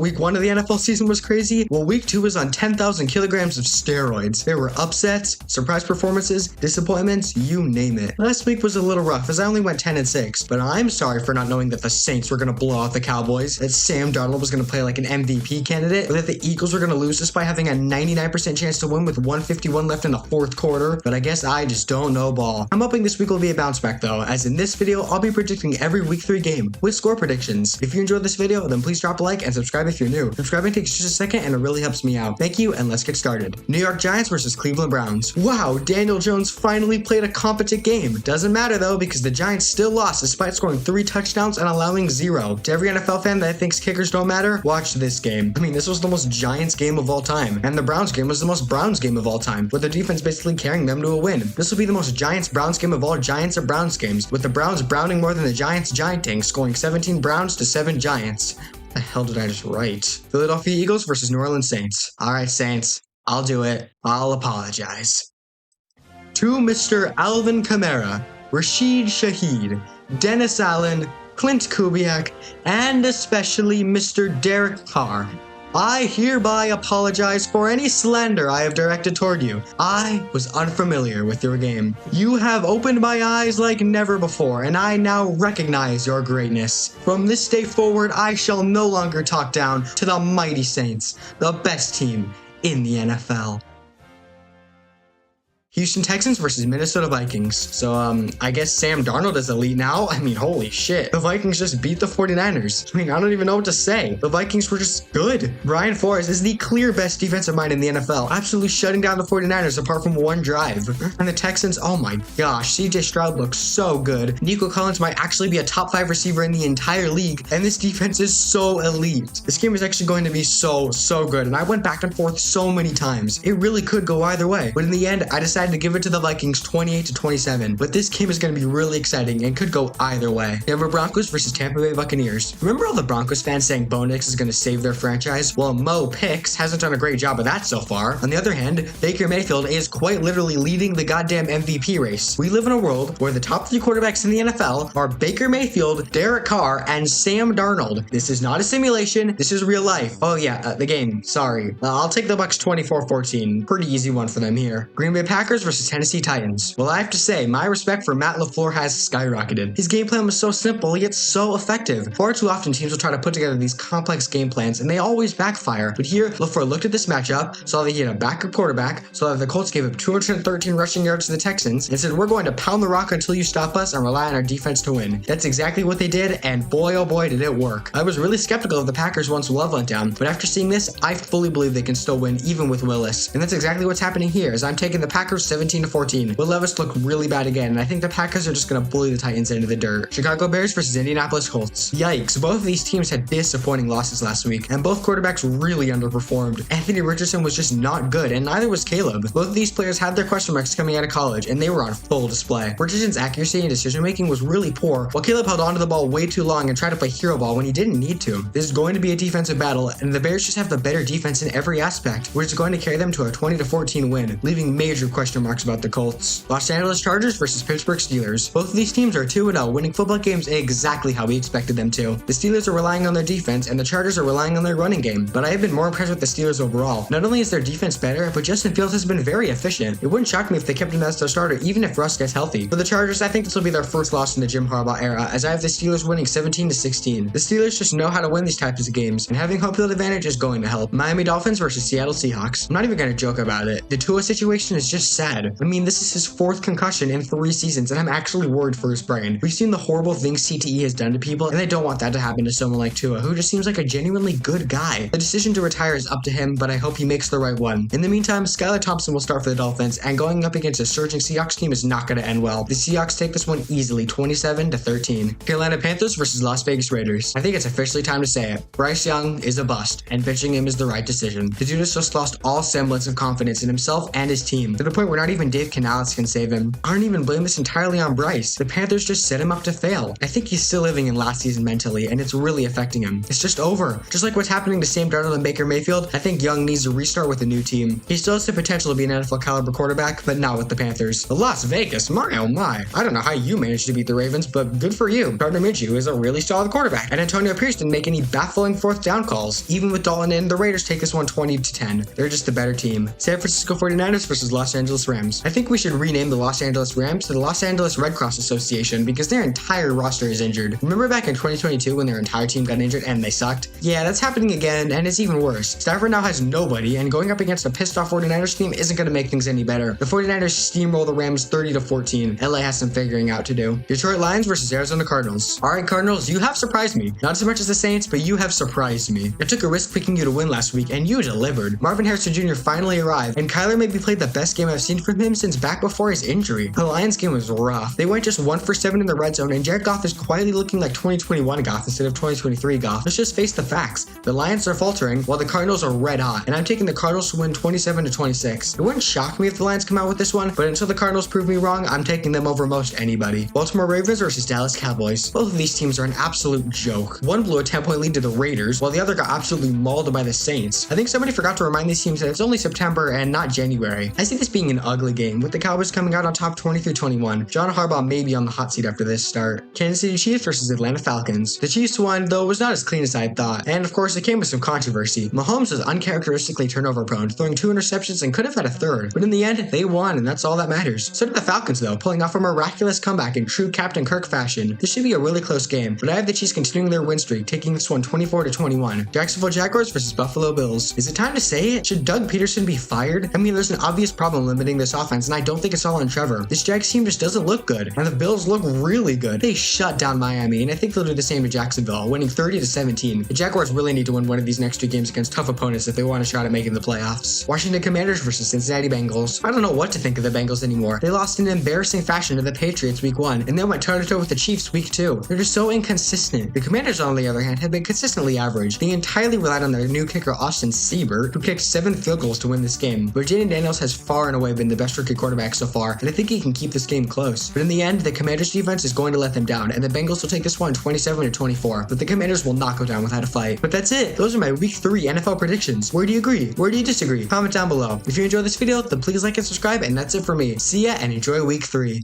thought week 1 of the NFL season was crazy? Well, week 2 was on 10,000 kilograms of steroids. There were upsets, surprise performances, disappointments, you name it. Last week was a little rough as I only went 10-6, but I'm sorry for not knowing that the Saints were going to blow out the Cowboys, that Sam Darnold was going to play like an MVP candidate, or that the Eagles were going to lose despite having a 99% chance to win with 151 left in the fourth quarter, but I guess I just don't know ball. I'm hoping this week will be a bounce back though, as in this video, I'll be predicting every week 3 game with score predictions. If you enjoyed this video, then please drop a like and subscribe if you're new. Subscribing takes just a second and it really helps me out. Thank you, and let's get started. New York Giants versus Cleveland Browns. Wow, Daniel Jones finally played a competent game. Doesn't matter though, because the Giants still lost despite scoring 3 touchdowns and allowing 0. To every NFL fan that thinks kickers don't matter, watch this game. I mean, this was the most Giants game of all time, and the Browns game was the most Browns game of all time, with the defense basically carrying them to a win. This will be the most Giants-Browns game of all Giants or Browns games, with the Browns browning more than the Giants gianting, scoring 17 Browns to 7 Giants. What the hell did I just write? Philadelphia Eagles versus New Orleans Saints. Alright, Saints. I'll do it. I'll apologize. To Mr. Alvin Kamara, Rashid Shaheed, Dennis Allen, Clint Kubiak, and especially Mr. Derek Carr, I hereby apologize for any slander I have directed toward you. I was unfamiliar with your game. You have opened my eyes like never before, and I now recognize your greatness. From this day forward, I shall no longer talk down to the mighty Saints, the best team in the NFL. Houston Texans versus Minnesota Vikings. So, I guess Sam Darnold is elite now. I mean, holy shit. The Vikings just beat the 49ers. I mean, I don't even know what to say. The Vikings were just good. Brian Flores is the clear best defensive mind in the NFL, absolutely shutting down the 49ers apart from one drive. And the Texans, oh my gosh, CJ Stroud looks so good. Nico Collins might actually be a top 5 receiver in the entire league, and this defense is so elite. This game is actually going to be so good, and I went back and forth so many times. It really could go either way, but in the end, I decided to give it to the Vikings 28-27, but this game is going to be really exciting and could go either way. Denver Broncos versus Tampa Bay Buccaneers. Remember all the Broncos fans saying Bo Nix is going to save their franchise? Well, Mo Picks hasn't done a great job of that so far. On the other hand, Baker Mayfield is quite literally leading the goddamn MVP race. We live in a world where the top 3 quarterbacks in the NFL are Baker Mayfield, Derek Carr, and Sam Darnold. This is not a simulation, this is real life. Oh yeah, the game, sorry. I'll take the Bucs 24-14. Pretty easy one for them here. Green Bay Packers versus Tennessee Titans. Well, I have to say, my respect for Matt LaFleur has skyrocketed. His game plan was so simple, yet so effective. Far too often, teams will try to put together these complex game plans, and they always backfire. But here, LaFleur looked at this matchup, saw that he had a backup quarterback, saw that the Colts gave up 213 rushing yards to the Texans, and said, we're going to pound the rock until you stop us and rely on our defense to win. That's exactly what they did, and boy oh boy did it work. I was really skeptical of the Packers once Love went down, but after seeing this, I fully believe they can still win even with Willis. And that's exactly what's happening here, as I'm taking the Packers 17-14. Will Levis looked really bad again, and I think the Packers are just going to bully the Titans into the dirt. Chicago Bears versus Indianapolis Colts. Yikes, both of these teams had disappointing losses last week, and both quarterbacks really underperformed. Anthony Richardson was just not good, and neither was Caleb. Both of these players had their question marks coming out of college, and they were on full display. Richardson's accuracy and decision making was really poor, while Caleb held onto the ball way too long and tried to play hero ball when he didn't need to. This is going to be a defensive battle, and the Bears just have the better defense in every aspect, which is going to carry them to a 20-14 win, leaving major question marks about the Colts. Los Angeles Chargers versus Pittsburgh Steelers. Both of these teams are 2-0, winning football games exactly how we expected them to. The Steelers are relying on their defense, and the Chargers are relying on their running game, but I have been more impressed with the Steelers overall. Not only is their defense better, but Justin Fields has been very efficient. It wouldn't shock me if they kept him as their starter, even if Russ gets healthy. For the Chargers, I think this will be their first loss in the Jim Harbaugh era, as I have the Steelers winning 17-16. The Steelers just know how to win these types of games, and having home field advantage is going to help. Miami Dolphins versus Seattle Seahawks. I'm not even going to joke about it. The Tua situation is just sad. I mean, this is his 4th concussion in 3 seasons, and I'm actually worried for his brain. We've seen the horrible things CTE has done to people, and I don't want that to happen to someone like Tua, who just seems like a genuinely good guy. The decision to retire is up to him, but I hope he makes the right one. In the meantime, Skylar Thompson will start for the Dolphins, and going up against a surging Seahawks team is not going to end well. The Seahawks take this one easily, 27-13. Carolina Panthers versus Las Vegas Raiders. I think it's officially time to say it. Bryce Young is a bust, and benching him is the right decision. The dude has just lost all semblance of confidence in himself and his team, to the point where not even Dave Canales can save him. I don't even blame this entirely on Bryce. The Panthers just set him up to fail. I think he's still living in last season mentally, and it's really affecting him. It's just over. Just like what's happening to Sam Darnold and Baker Mayfield, I think Young needs to restart with a new team. He still has the potential to be an NFL caliber quarterback, but not with the Panthers. The Las Vegas, my oh my. I don't know how you managed to beat the Ravens, but good for you. Gardner Minshew is a really solid quarterback, and Antonio Pierce didn't make any baffling fourth down calls. Even with Dalton in, the Raiders take this one 20-10. They're just the better team. San Francisco 49ers versus Los Angeles Rams. I think we should rename the Los Angeles Rams to the Los Angeles Red Cross Association because their entire roster is injured. Remember back in 2022 when their entire team got injured and they sucked? Yeah, that's happening again, and it's even worse. Stafford now has nobody, and going up against a pissed off 49ers team isn't going to make things any better. The 49ers steamroll the Rams 30-14. LA has some figuring out to do. Detroit Lions versus Arizona Cardinals. Alright, Cardinals, you have surprised me. Not as much as the Saints, but you have surprised me. I took a risk picking you to win last week, and you delivered. Marvin Harrison Jr. finally arrived, and Kyler maybe played the best game I've seen from him since back before his injury. The Lions game was rough. They went just 1 for 7 in the red zone, and Jared Goff is quietly looking like 2021 Goff instead of 2023 Goff. Let's just face the facts. The Lions are faltering, while the Cardinals are red hot, and I'm taking the Cardinals to win 27-26. It wouldn't shock me if the Lions come out with this one, but until the Cardinals prove me wrong, I'm taking them over most anybody. Baltimore Ravens versus Dallas Cowboys. Both of these teams are an absolute joke. One blew a 10-point lead to the Raiders, while the other got absolutely mauled by the Saints. I think somebody forgot to remind these teams that it's only September and not January. I see this being an ugly game, with the Cowboys coming out on top 20-21. John Harbaugh may be on the hot seat after this start. Kansas City Chiefs versus Atlanta Falcons. The Chiefs won, though it was not as clean as I thought, and of course it came with some controversy. Mahomes was uncharacteristically turnover prone, throwing 2 interceptions and could have had a third, but in the end, they won, and that's all that matters. So did the Falcons though, pulling off a miraculous comeback in true Captain Kirk fashion. This should be a really close game, but I have the Chiefs continuing their win streak, taking this one 24-21. Jacksonville Jaguars versus Buffalo Bills. Is it time to say it? Should Doug Peterson be fired? I mean, there's an obvious problem limiting this offense, and I don't think it's all on Trevor. This Jags team just doesn't look good, and the Bills look really good. They shut down Miami, and I think they'll do the same to Jacksonville, winning 30-17. The Jaguars really need to win one of these next 2 games against tough opponents if they want a shot at making the playoffs. Washington Commanders versus Cincinnati Bengals. I don't know what to think of the Bengals anymore. They lost in embarrassing fashion to the Patriots week 1, and then went toe-to-toe with the Chiefs week 2. They're just so inconsistent. The Commanders, on the other hand, have been consistently average. They entirely relied on their new kicker Austin Siebert, who kicked 7 field goals to win this game. But Jaden Daniels has far and away been the best rookie quarterback so far, and I think he can keep this game close. But in the end, the Commanders defense is going to let them down, and the Bengals will take this one 27-24. But the Commanders will not go down without a fight. But that's it. Those are my week 3 NFL predictions. Where do you agree? Where do you disagree? Comment down below. If you enjoyed this video, then please like and subscribe, and that's it for me. See ya and enjoy week 3.